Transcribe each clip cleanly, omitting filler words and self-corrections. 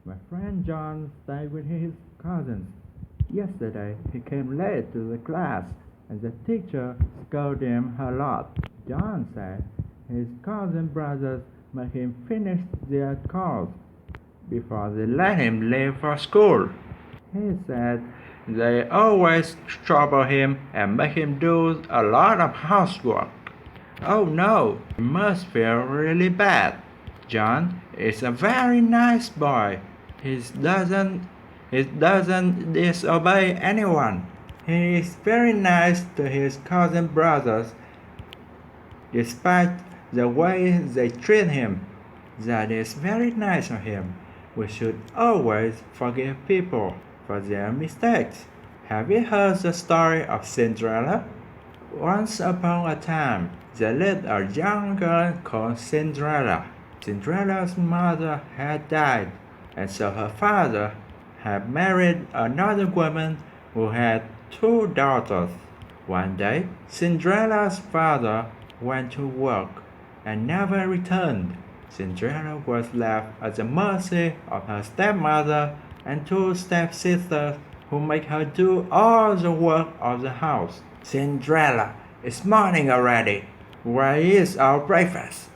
My friend John stayed with his cousins. Yesterday he came late to the class and the teacher scolded him a lot. John said his cousin brothers made him finish their course before they let him leave for school. He said they always trouble him and make him do a lot of housework. Oh no, he must feel really bad. John is a very nice boy. He doesn't disobey anyone. He is very nice to his cousin brothers, despite the way they treat him. That is very nice of him. We should always forgive people for their mistakes. Have you heard the story of Cinderella? Once upon a time, there lived a young girl called Cinderella. Cinderella's mother had died, and so her father had married another woman who had 2 daughters. One day, Cinderella's father went to work and never returned. Cinderella was left at the mercy of her stepmother and 2 stepsisters who made her do all the work of the house. Cinderella, it's morning already. Where is our breakfast?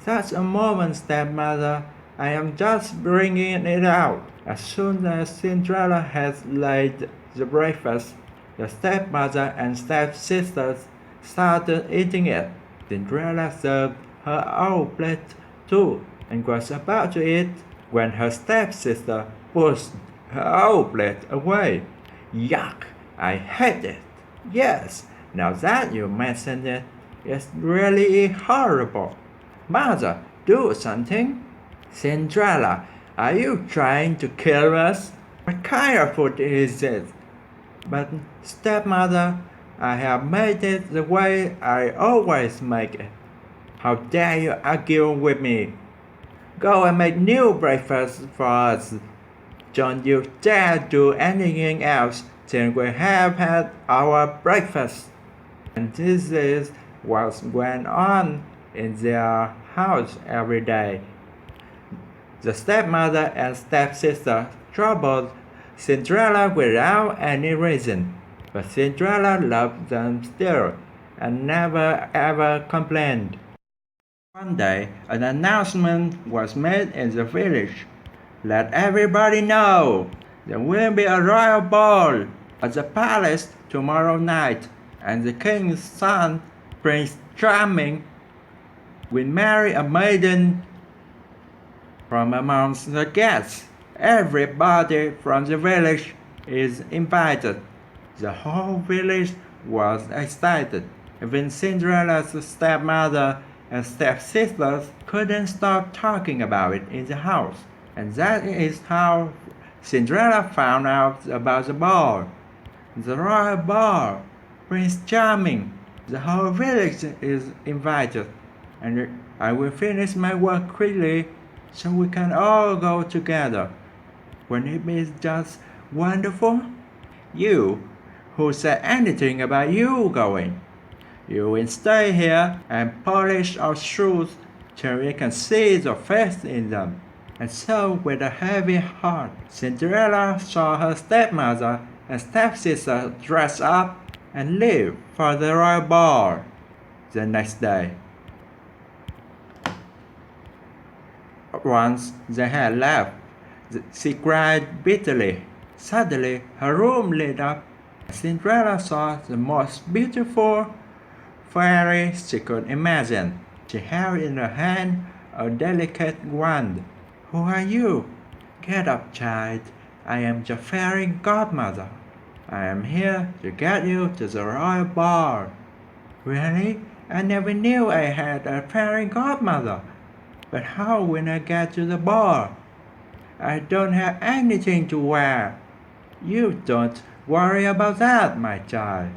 That's a moment, stepmother. I am just bringing it out. As soon as Cinderella had laid the breakfast, the stepmother and stepsisters started eating it. Cinderella served her own plate too and was about to eat when her stepsister pushed her own plate away. Yuck! I hate it. Yes, now that you mention it, it's really horrible. Mother, do something. Cinderella, are you trying to kill us? What kind of food is it? But stepmother, I have made it the way I always make it. How dare you argue with me? Go and make new breakfast for us. Don't you dare do anything else till we have had our breakfast. And this is what went on in their house every day. The stepmother and stepsister troubled Cinderella without any reason, but Cinderella loved them still and never ever complained. One day, an announcement was made in the village. Let everybody know there will be a royal ball at the palace tomorrow night, and the king's son, Prince Charming, will marry a maiden from amongst the guests. Everybody from the village is invited. The whole village was excited. Even Cinderella's stepmother and stepsisters couldn't stop talking about it in the house. And that is how Cinderella found out about the ball. The royal ball, Prince Charming. The whole village is invited, and I will finish my work quickly so we can all go together. Won't it be just wonderful? You, who said anything about you going? You will stay here and polish our shoes till we can see the face in them. And so, with a heavy heart, Cinderella saw her stepmother and stepsister dress up and leave for the royal ball the next day. Once they had left, she cried bitterly. Suddenly, her room lit up. Cinderella saw the most beautiful fairy she could imagine. She held in her hand a delicate wand. Who are you? Get up, child. I am your fairy godmother. I am here to get you to the royal ball. Really? I never knew I had a fairy godmother. But how will I get to the ball? I don't have anything to wear. You don't worry about that, my child.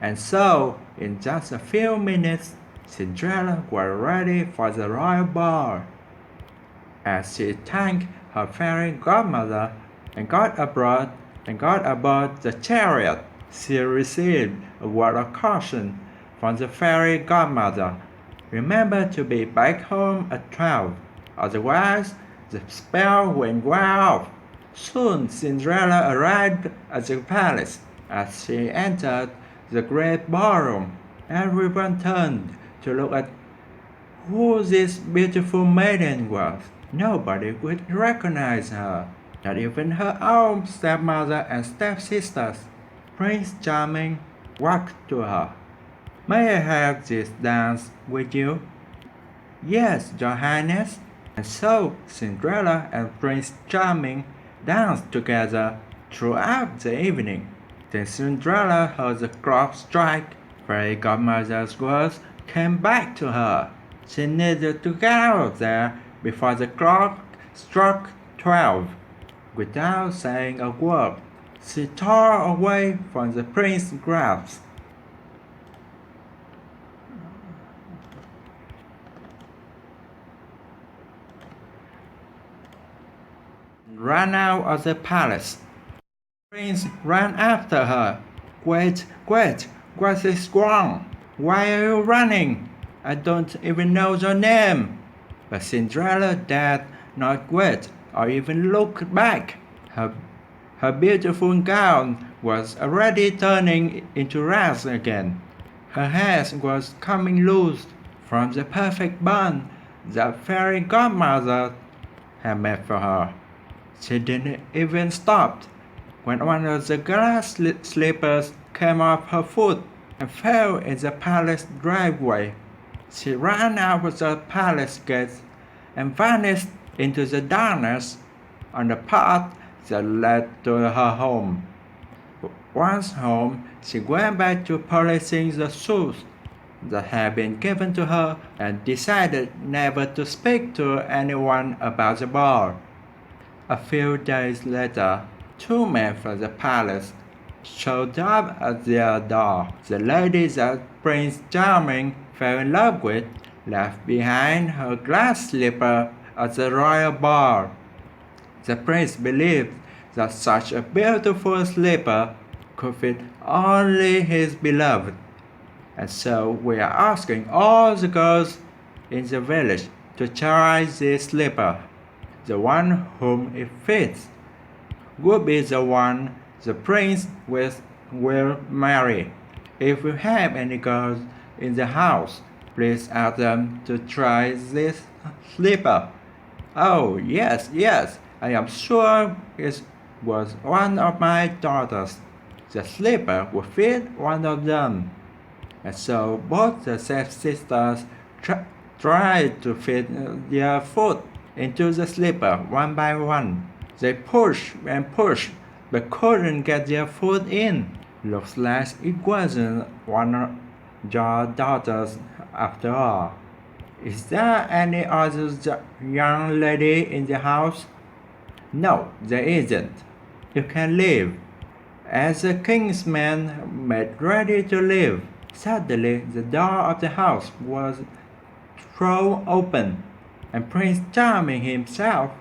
And so, in just a few minutes, Cinderella was ready for the royal ball. As she thanked her fairy godmother and got aboard the chariot, she received a word of caution from the fairy godmother. Remember to be back home at 12, otherwise the spell went off. Soon Cinderella arrived at the palace. As she entered the great ballroom, everyone turned to look at who this beautiful maiden was. Nobody would recognize her, not even her own stepmother and stepsisters. Prince Charming walked to her. May I have this dance with you? Yes, your highness. And so Cinderella and Prince Charming danced together throughout the evening. Then Cinderella heard the clock strike. Fairy Godmother's words came back to her. She needed to get out of there before the clock struck 12. Without saying a word, she tore away from the prince's grasp. Ran out of the palace. The prince ran after her. Wait, what is wrong? Why are you running? I don't even know your name. But Cinderella dared not wait or even look back. Her beautiful gown was already turning into rags again. Her hair was coming loose from the perfect bun that fairy godmother had made for her. She didn't even stop when one of the glass slippers came off her foot and fell in the palace driveway. She ran out of the palace gates and vanished into the darkness on the path that led to her home. Once home, she went back to polishing the shoes that had been given to her and decided never to speak to anyone about the ball. A few days later, two men from the palace showed up at their door. The lady that Prince Charming fell in love with left behind her glass slipper at the royal ball. The prince believed that such a beautiful slipper could fit only his beloved, and so we are asking all the girls in the village to try this slipper. The one whom it fits will be the one the prince will marry. If you have any girls in the house, please ask them to try this slipper. Oh, yes, I am sure it was one of my daughters. The slipper will fit one of them. And so both the stepsisters tried to fit their foot into the slipper one by one. They pushed and pushed, but couldn't get their foot in. Looks like it wasn't one of your daughters after all. Is there any other young lady in the house? No, there isn't. You can leave. As the king's men made ready to leave, suddenly the door of the house was thrown open, and Prince Charming himself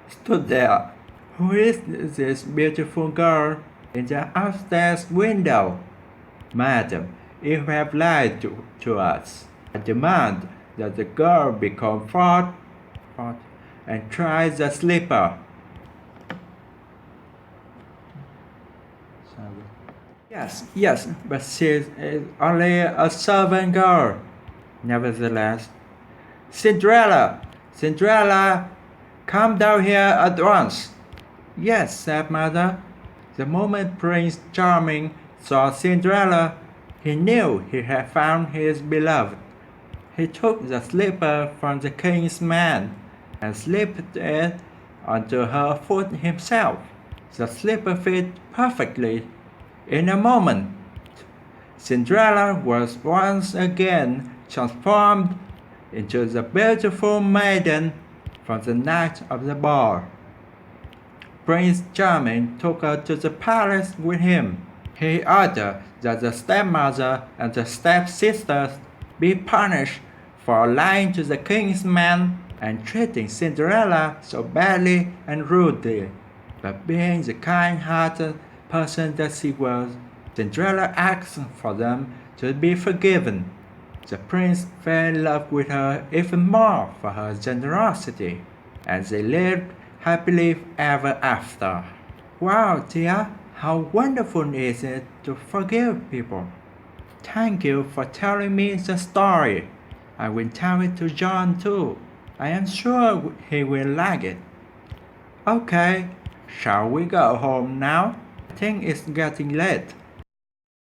stood there. Who is this beautiful girl in the upstairs window? Madam, you have lied to us. I demand that the girl become forth and try the slipper. Yes, but she is only a servant girl. Nevertheless, Cinderella, come down here at once. Yes, said Mother. The moment Prince Charming saw Cinderella, he knew he had found his beloved. He took the slipper from the king's man and slipped it onto her foot himself. The slipper fit perfectly. In a moment, Cinderella was once again transformed into the beautiful maiden from the night of the ball. Prince Charming took her to the palace with him. He ordered that the stepmother and the stepsisters be punished for lying to the king's man and treating Cinderella so badly and rudely. But being the kind-hearted person that she was, Cinderella asked for them to be forgiven. The prince fell in love with her even more for her generosity. and they lived happily ever after. Wow, dear, how wonderful is it to forgive people. Thank you for telling me the story. I will tell it to John too. I am sure he will like it. Okay, shall we go home now? I think it's getting late.